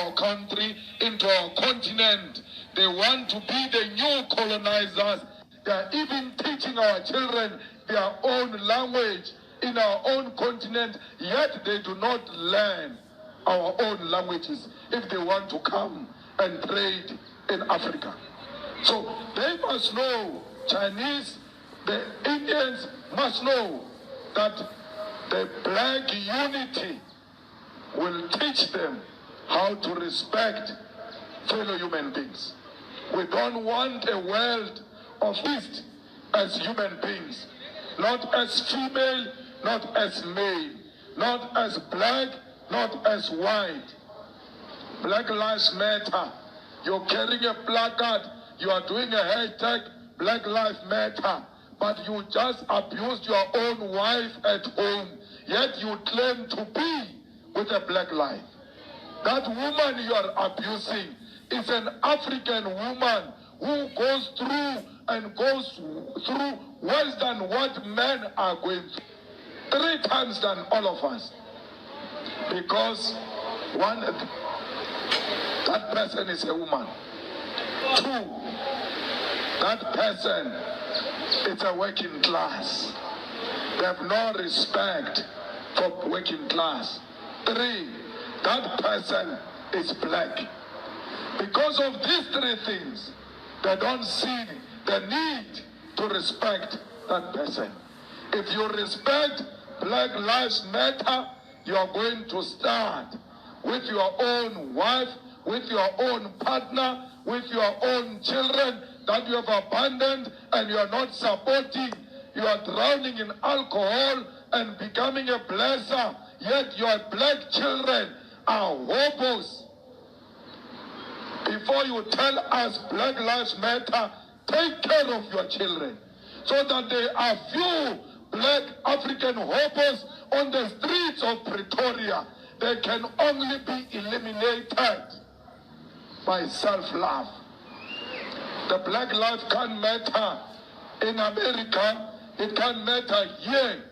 our country, into our continent. They want to be the new colonizers. They are even teaching our children their own language in our own continent, yet they do not learn our own languages if they want to come and trade in Africa. So they must know, Chinese, the Indians must know that the black unity will teach them how to respect fellow human beings. We don't want a world of feast as human beings, not as female, not as male, not as black, not as white. Black Lives Matter. You're carrying a placard, you are doing a hashtag, Black Lives Matter, but you just abused your own wife at home, yet you claim to be with a black life. That woman you are abusing is an African woman who goes through and goes through worse than what men are going through. 3 times than all of us. Because one, that person is a woman. 2, that person is a working class. They have no respect for working class. 3, that person is black. Because of these 3 things, they don't see the need to respect that person. If you respect Black Lives Matter, you are going to start with your own wife, with your own partner, with your own children that you have abandoned and you are not supporting. You are drowning in alcohol and becoming a blesser, yet your black children are hobos. Before you tell us Black Lives Matter, take care of your children so that there are few black African hobos on the streets of Pretoria. They can only be eliminated by self-love. The black life can't matter in America, it can't matter here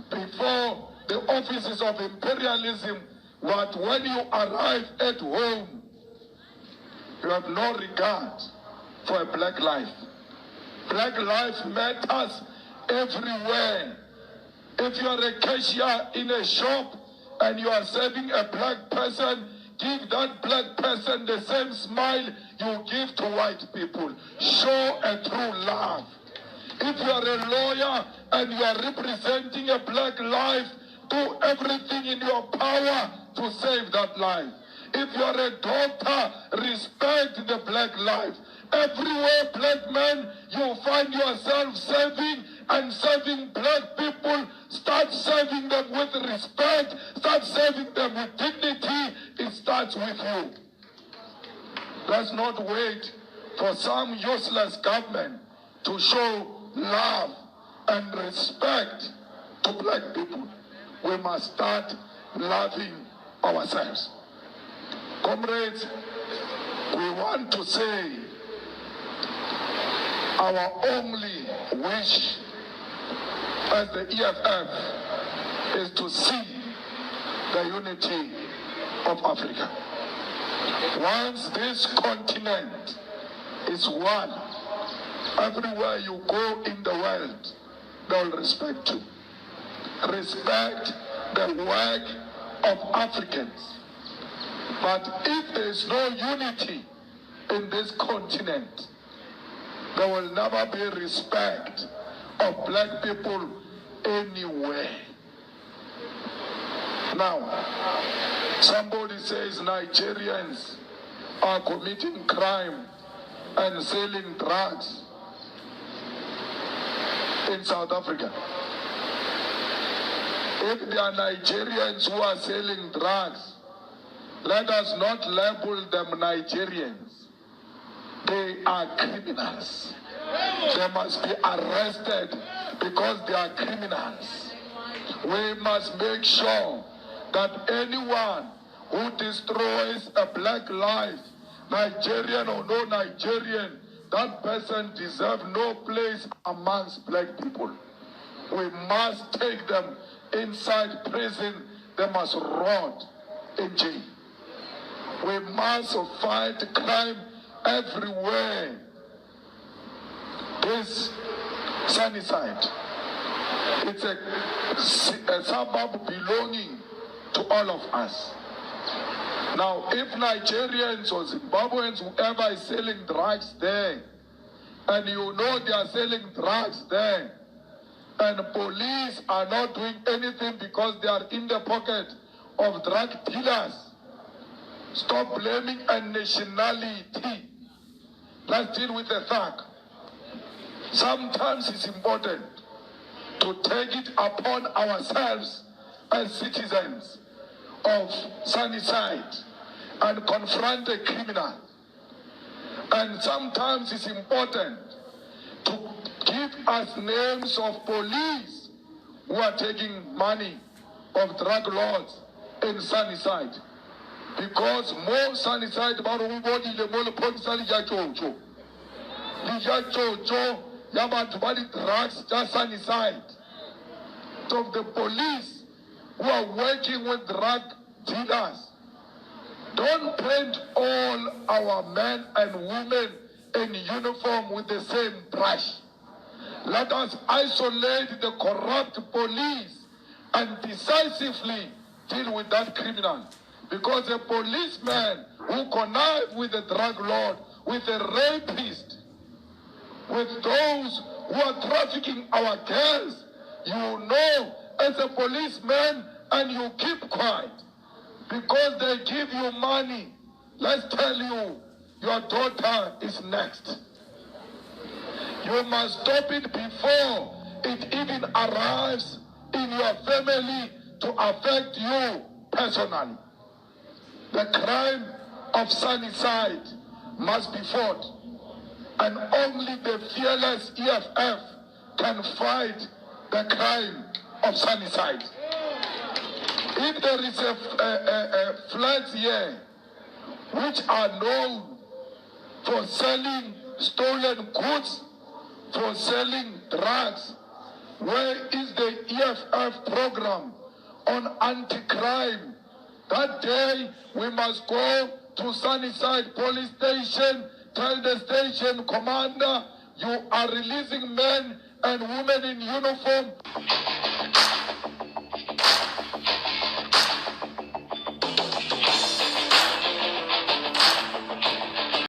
before the offices of imperialism, but when you arrive at home, you have no regard for a black life. Black life matters everywhere. If you are a cashier in a shop and you are serving a black person, give that black person the same smile you give to white people. Show a true love. If you are a lawyer and you are representing a black life, do everything in your power to save that life. If you are a doctor, respect the black life. Everywhere, black men, you find yourself serving and serving black people. Start serving them with respect. Start serving them with dignity. It starts with you. Let's not wait for some useless government to show love and respect to black people. We must start loving ourselves. Comrades, we want to say our only wish as the EFF is to see the unity of Africa. Once this continent is one, everywhere you go in the world, they will respect you. Respect the work of Africans. But if there is no unity in this continent, there will never be respect of black people anywhere. Now, somebody says Nigerians are committing crime and selling drugs in South Africa. If there are Nigerians who are selling drugs, let us not label them Nigerians. They are criminals. They must be arrested because they are criminals. We must make sure that anyone who destroys a black life, Nigerian or no Nigerian, that person deserves no place amongst black people. We must take them inside prison. They must rot in jail. We must fight crime everywhere. This Sunnyside, it's a suburb belonging to all of us. Now, if Nigerians or Zimbabweans, whoever is selling drugs there, and you know they are selling drugs there, and police are not doing anything because they are in the pocket of drug dealers, stop blaming a nationality. Let's deal with the fact. Sometimes it's important to take it upon ourselves as citizens of Sunnyside and confront the criminal. And sometimes it's important to give us names of police who are taking money of drug lords in Sunnyside. Because more Sunnyside, drugs just Sunnyside. Of the police who are working with drug dealers. Don't paint all our men and women in uniform with the same brush. Let us isolate the corrupt police and decisively deal with that criminal. Because a policeman who connive with a drug lord, with a rapist, with those who are trafficking our girls, you know as a policeman and you keep quiet because they give you money. Let's tell you, your daughter is next. You must stop it before it even arrives in your family to affect you personally. The crime of Sunnyside must be fought, and only the fearless EFF can fight the crime of Sunnyside. If there is a flats here which are known for selling stolen goods, for selling drugs, where is the EFF program on anti-crime? That day we must go to Sunnyside police station, tell the station commander, you are releasing men and women in uniform.